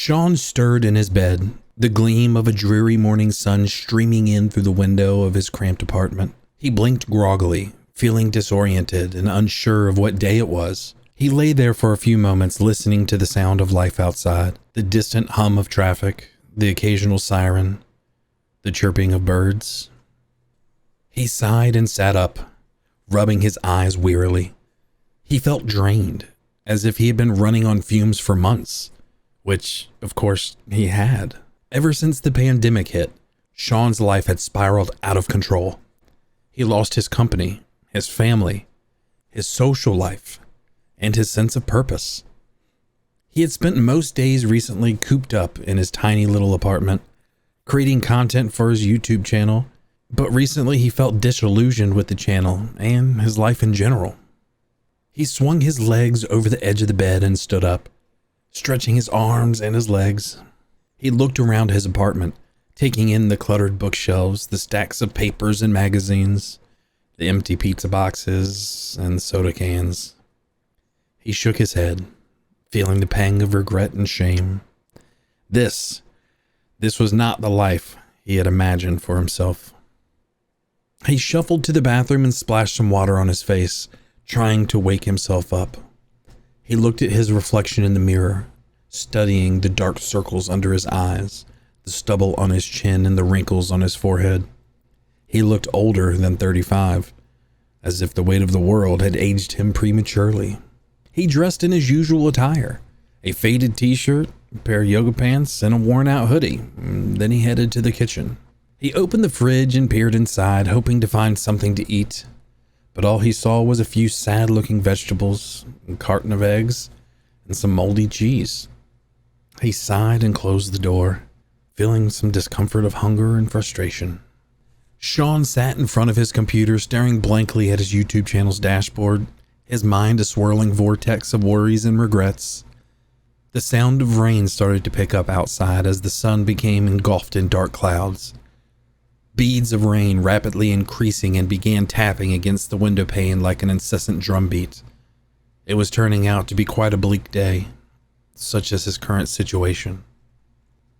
Sean stirred in his bed, the gleam of a dreary morning sun streaming in through the window of his cramped apartment. He blinked groggily, feeling disoriented and unsure of what day it was. He lay there for a few moments listening to the sound of life outside, the distant hum of traffic, the occasional siren, the chirping of birds. He sighed and sat up, rubbing his eyes wearily. He felt drained, as if he had been running on fumes for months, which, of course, he had. Ever since the pandemic hit, Sean's life had spiraled out of control. He lost his company, his family, his social life, and his sense of purpose. He had spent most days recently cooped up in his tiny little apartment, creating content for his YouTube channel, but recently he felt disillusioned with the channel and his life in general. He swung his legs over the edge of the bed and stood up, stretching his arms and his legs. He looked around his apartment, taking in the cluttered bookshelves, the stacks of papers and magazines, the empty pizza boxes and soda cans. He shook his head, feeling the pang of regret and shame. This was not the life he had imagined for himself. He shuffled to the bathroom and splashed some water on his face, trying to wake himself up. He looked at his reflection in the mirror, studying the dark circles under his eyes, the stubble on his chin and the wrinkles on his forehead. He looked older than 35, as if the weight of the world had aged him prematurely. He dressed in his usual attire, a faded t-shirt, a pair of yoga pants, and a worn-out hoodie. Then he headed to the kitchen. He opened the fridge and peered inside, hoping to find something to eat. But all he saw was a few sad-looking vegetables, a carton of eggs, and some moldy cheese. He sighed and closed the door, feeling some discomfort of hunger and frustration. Sean sat in front of his computer, staring blankly at his YouTube channel's dashboard, his mind a swirling vortex of worries and regrets. The sound of rain started to pick up outside as the sun became engulfed in dark clouds. Beads of rain rapidly increasing and began tapping against the window pane like an incessant drumbeat. It was turning out to be quite a bleak day, such as his current situation.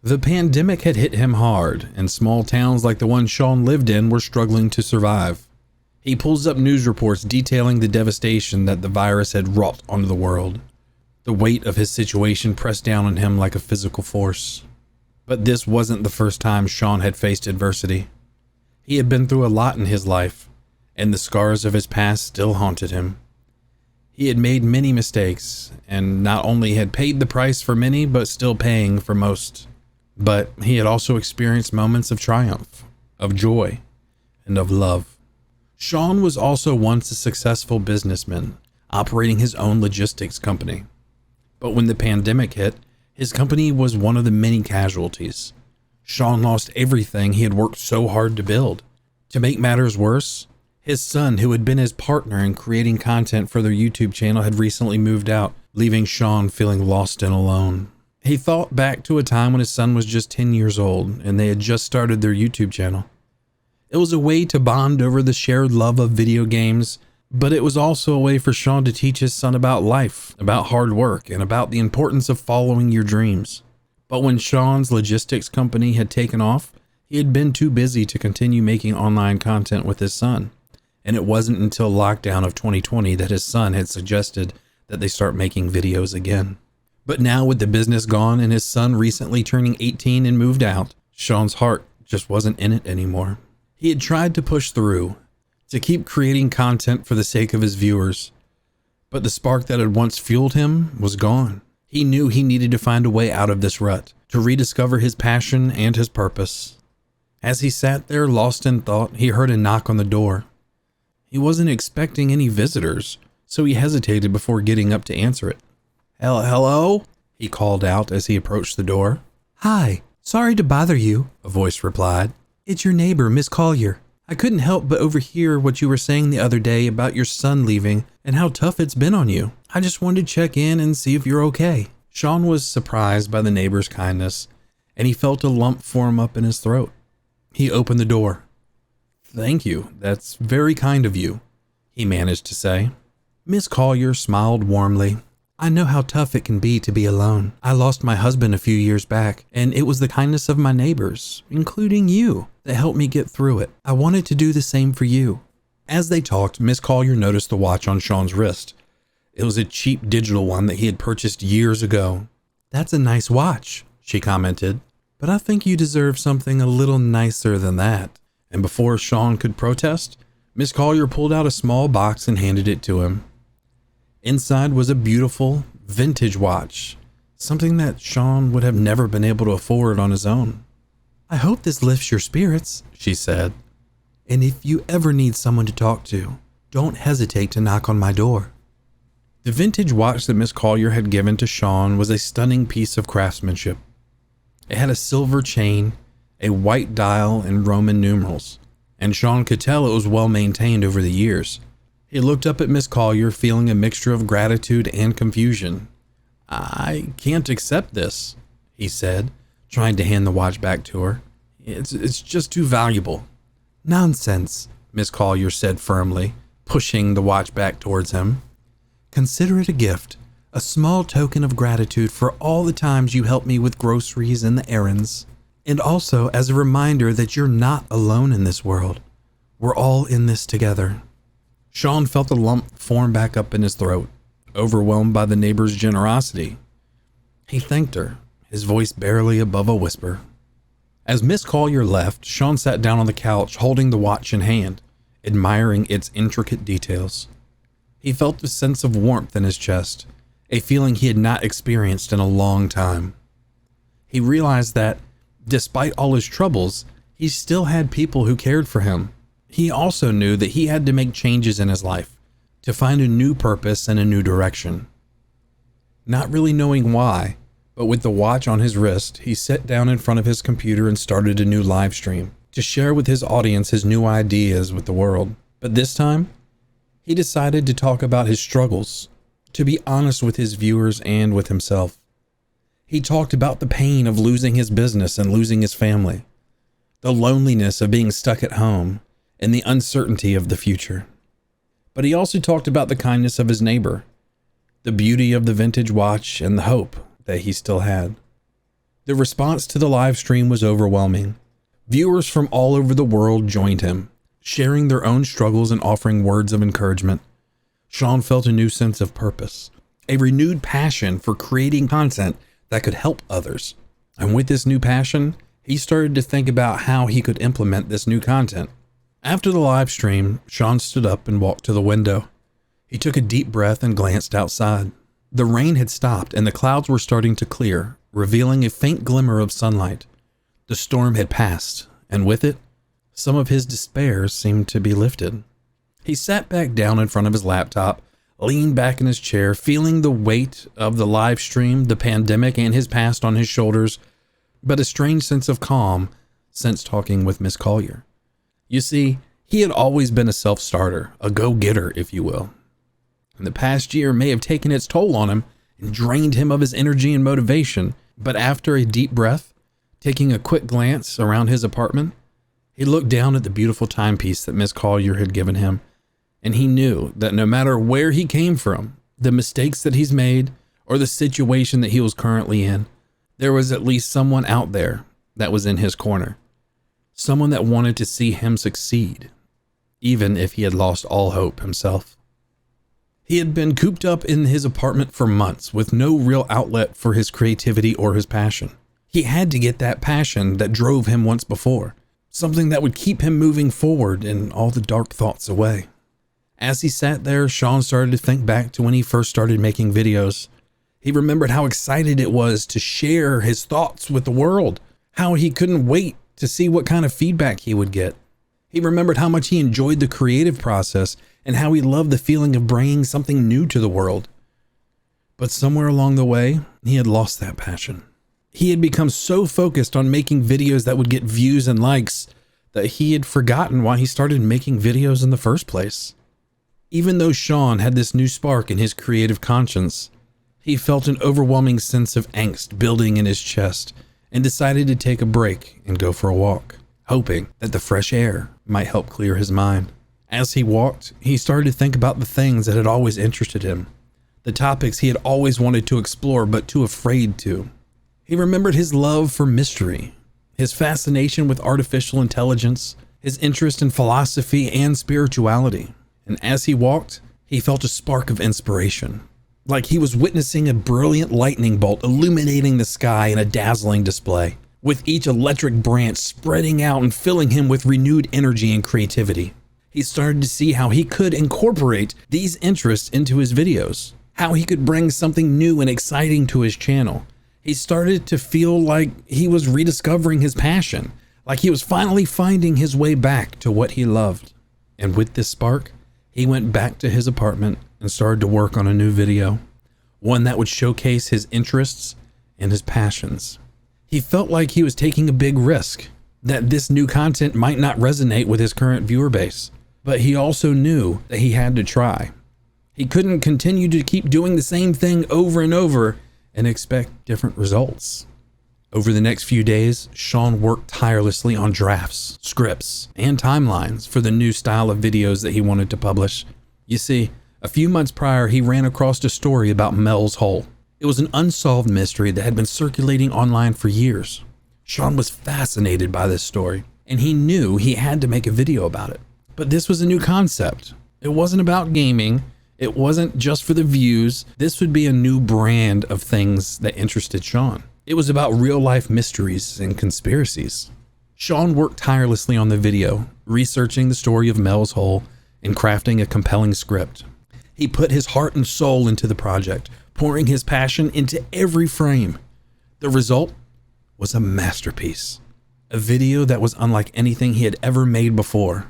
The pandemic had hit him hard, and small towns like the one Sean lived in were struggling to survive. He pulls up news reports detailing the devastation that the virus had wrought onto the world. The weight of his situation pressed down on him like a physical force. But this wasn't the first time Sean had faced adversity. He had been through a lot in his life, and the scars of his past still haunted him. He had made many mistakes, and not only had paid the price for many, but still paying for most. But he had also experienced moments of triumph, of joy, and of love. Sean was also once a successful businessman, operating his own logistics company. But when the pandemic hit, his company was one of the many casualties. Sean lost everything he had worked so hard to build. To make matters worse, his son, who had been his partner in creating content for their YouTube channel, had recently moved out, leaving Sean feeling lost and alone. He thought back to a time when his son was just 10 years old and they had just started their YouTube channel. It was a way to bond over the shared love of video games, but it was also a way for Sean to teach his son about life, about hard work, and about the importance of following your dreams. But when Sean's logistics company had taken off, he had been too busy to continue making online content with his son. And it wasn't until lockdown of 2020 that his son had suggested that they start making videos again. But now with the business gone and his son recently turning 18 and moved out, Sean's heart just wasn't in it anymore. He had tried to push through, to keep creating content for the sake of his viewers, but the spark that had once fueled him was gone. He knew he needed to find a way out of this rut, to rediscover his passion and his purpose. As he sat there lost in thought, he heard a knock on the door. He wasn't expecting any visitors, so he hesitated before getting up to answer it. Hello? He called out as he approached the door. Hi, sorry to bother you, a voice replied. It's your neighbor, Miss Collier. I couldn't help but overhear what you were saying the other day about your son leaving and how tough it's been on you. I just wanted to check in and see if you're okay. Sean was surprised by the neighbor's kindness, and he felt a lump form up in his throat. He opened the door. Thank you. That's very kind of you, he managed to say. Miss Collier smiled warmly. I know how tough it can be to be alone. I lost my husband a few years back, and it was the kindness of my neighbors, including you, that helped me get through it. I wanted to do the same for you." As they talked, Miss Collier noticed the watch on Sean's wrist. It was a cheap digital one that he had purchased years ago. "That's a nice watch," she commented, "but I think you deserve something a little nicer than that." And before Sean could protest, Miss Collier pulled out a small box and handed it to him. Inside was a beautiful, vintage watch, something that Sean would have never been able to afford on his own. "I hope this lifts your spirits," she said. "And if you ever need someone to talk to, don't hesitate to knock on my door." The vintage watch that Miss Collier had given to Sean was a stunning piece of craftsmanship. It had a silver chain, a white dial, and Roman numerals, and Sean could tell it was well maintained over the years. He looked up at Miss Collier, feeling a mixture of gratitude and confusion. "I can't accept this," he said, trying to hand the watch back to her. It's just too valuable." "Nonsense," Miss Collier said firmly, pushing the watch back towards him. "Consider it a gift, a small token of gratitude for all the times you helped me with groceries and the errands, and also as a reminder that you're not alone in this world. We're all in this together." Sean felt a lump form back up in his throat, overwhelmed by the neighbor's generosity. He thanked her, his voice barely above a whisper. As Miss Collier left, Sean sat down on the couch holding the watch in hand, admiring its intricate details. He felt a sense of warmth in his chest, a feeling he had not experienced in a long time. He realized that, despite all his troubles, he still had people who cared for him. He also knew that he had to make changes in his life, to find a new purpose and a new direction. Not really knowing why, but with the watch on his wrist, he sat down in front of his computer and started a new live stream to share with his audience his new ideas with the world. But this time, he decided to talk about his struggles, to be honest with his viewers and with himself. He talked about the pain of losing his business and losing his family, the loneliness of being stuck at home, and the uncertainty of the future. But he also talked about the kindness of his neighbor, the beauty of the vintage watch, and the hope that he still had. The response to the live stream was overwhelming. Viewers from all over the world joined him, sharing their own struggles and offering words of encouragement. Sean felt a new sense of purpose, a renewed passion for creating content that could help others. And with this new passion, he started to think about how he could implement this new content. After the live stream, Sean stood up and walked to the window. He took a deep breath and glanced outside. The rain had stopped and the clouds were starting to clear, revealing a faint glimmer of sunlight. The storm had passed, and with it, some of his despair seemed to be lifted. He sat back down in front of his laptop, leaned back in his chair, feeling the weight of the live stream, the pandemic, and his past on his shoulders, but a strange sense of calm since talking with Miss Collier. You see, he had always been a self-starter, a go-getter, if you will. And the past year may have taken its toll on him and drained him of his energy and motivation, but after a deep breath, taking a quick glance around his apartment, he looked down at the beautiful timepiece that Miss Collier had given him, and he knew that no matter where he came from, the mistakes that he's made, or the situation that he was currently in, there was at least someone out there that was in his corner. Someone that wanted to see him succeed, even if he had lost all hope himself. He had been cooped up in his apartment for months with no real outlet for his creativity or his passion. He had to get that passion that drove him once before, something that would keep him moving forward and all the dark thoughts away. As he sat there, Sean started to think back to when he first started making videos. He remembered how excited it was to share his thoughts with the world, how he couldn't wait to see what kind of feedback he would get. He remembered how much he enjoyed the creative process and how he loved the feeling of bringing something new to the world. But somewhere along the way, he had lost that passion. He had become so focused on making videos that would get views and likes that he had forgotten why he started making videos in the first place. Even though Sean had this new spark in his creative conscience, he felt an overwhelming sense of angst building in his chest and decided to take a break and go for a walk, hoping that the fresh air might help clear his mind. As he walked, he started to think about the things that had always interested him, the topics he had always wanted to explore but too afraid to. He remembered his love for mystery, his fascination with artificial intelligence, his interest in philosophy and spirituality. And as he walked, he felt a spark of inspiration, like he was witnessing a brilliant lightning bolt illuminating the sky in a dazzling display, with each electric branch spreading out and filling him with renewed energy and creativity. He started to see how he could incorporate these interests into his videos, how he could bring something new and exciting to his channel. He started to feel like he was rediscovering his passion, like he was finally finding his way back to what he loved. And with this spark, he went back to his apartment and started to work on a new video, one that would showcase his interests and his passions. He felt like he was taking a big risk, that this new content might not resonate with his current viewer base, but he also knew that he had to try. He couldn't continue to keep doing the same thing over and over and expect different results. Over the next few days, Sean worked tirelessly on drafts, scripts, and timelines for the new style of videos that he wanted to publish. You see, a few months prior, he ran across a story about Mel's Hole. It was an unsolved mystery that had been circulating online for years. Sean was fascinated by this story, and he knew he had to make a video about it. But this was a new concept. It wasn't about gaming. It wasn't just for the views. This would be a new brand of things that interested Sean. It was about real-life mysteries and conspiracies. Sean worked tirelessly on the video, researching the story of Mel's Hole and crafting a compelling script. He put his heart and soul into the project, pouring his passion into every frame. The result was a masterpiece, a video that was unlike anything he had ever made before.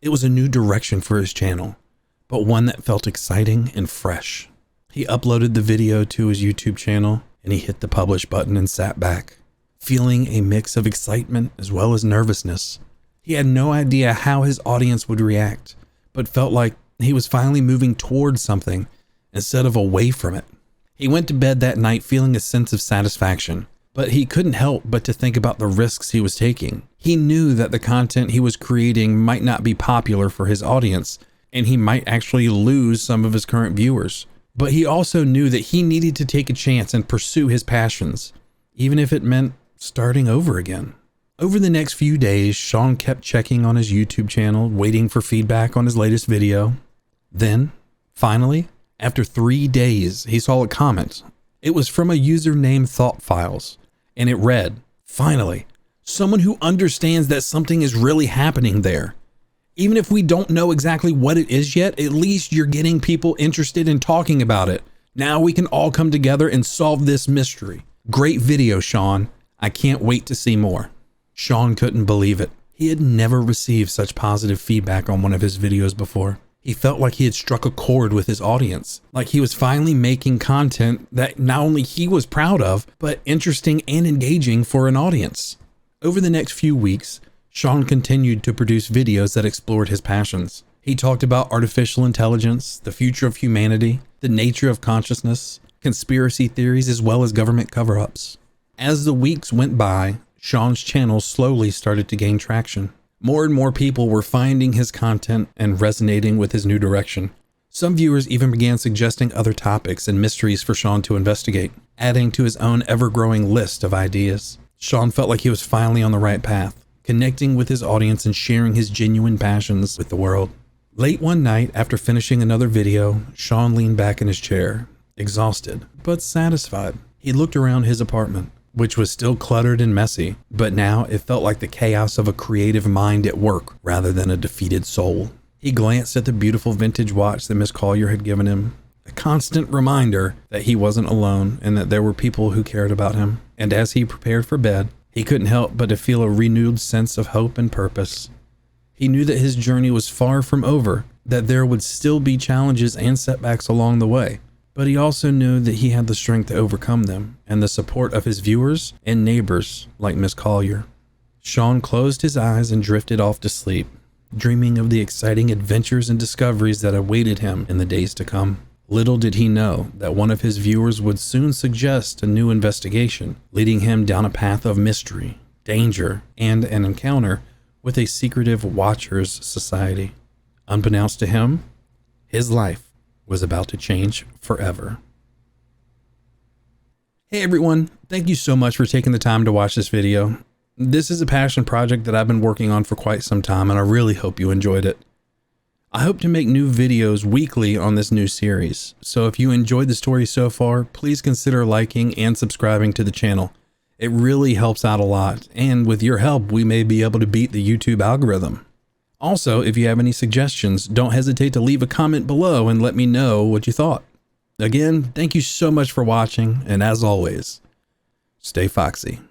It was a new direction for his channel, but one that felt exciting and fresh. He uploaded the video to his YouTube channel, and he hit the publish button and sat back, feeling a mix of excitement as well as nervousness. He had no idea how his audience would react, but felt like he was finally moving towards something instead of away from it. He went to bed that night feeling a sense of satisfaction, but he couldn't help but to think about the risks he was taking. He knew that the content he was creating might not be popular for his audience, and he might actually lose some of his current viewers. But he also knew that he needed to take a chance and pursue his passions, even if it meant starting over again. Over the next few days, Sean kept checking on his YouTube channel, waiting for feedback on his latest video. Then, finally, after 3 days, he saw a comment. It was from a user named ThoughtFiles, and it read, "Finally, someone who understands that something is really happening there. Even if we don't know exactly what it is yet, at least you're getting people interested in talking about it. Now we can all come together and solve this mystery. Great video, Sean. I can't wait to see more." Sean couldn't believe it. He had never received such positive feedback on one of his videos before. He felt like he had struck a chord with his audience, like he was finally making content that not only he was proud of, but interesting and engaging for an audience. Over the next few weeks, Sean continued to produce videos that explored his passions. He talked about artificial intelligence, the future of humanity, the nature of consciousness, conspiracy theories, as well as government cover-ups. As the weeks went by, Sean's channel slowly started to gain traction. More and more people were finding his content and resonating with his new direction. Some viewers even began suggesting other topics and mysteries for Sean to investigate, adding to his own ever-growing list of ideas. Sean felt like he was finally on the right path, connecting with his audience and sharing his genuine passions with the world. Late one night, after finishing another video, Sean leaned back in his chair, exhausted, but satisfied. He looked around his apartment, which was still cluttered and messy, but now it felt like the chaos of a creative mind at work rather than a defeated soul. He glanced at the beautiful vintage watch that Miss Collier had given him, a constant reminder that he wasn't alone and that there were people who cared about him. And as he prepared for bed, he couldn't help but to feel a renewed sense of hope and purpose. He knew that his journey was far from over, that there would still be challenges and setbacks along the way. But he also knew that he had the strength to overcome them and the support of his viewers and neighbors like Miss Collier. Sean closed his eyes and drifted off to sleep, dreaming of the exciting adventures and discoveries that awaited him in the days to come. Little did he know that one of his viewers would soon suggest a new investigation, leading him down a path of mystery, danger, and an encounter with a secretive Watchers Society. Unbeknownst to him, his life was about to change forever. Hey everyone, thank you so much for taking the time to watch this video. This is a passion project that I've been working on for quite some time, and I really hope you enjoyed it. I hope to make new videos weekly on this new series, so if you enjoyed the story so far, please consider liking and subscribing to the channel. It really helps out a lot, and with your help, we may be able to beat the YouTube algorithm. Also, if you have any suggestions, don't hesitate to leave a comment below and let me know what you thought. Again, thank you so much for watching, and as always, stay foxy.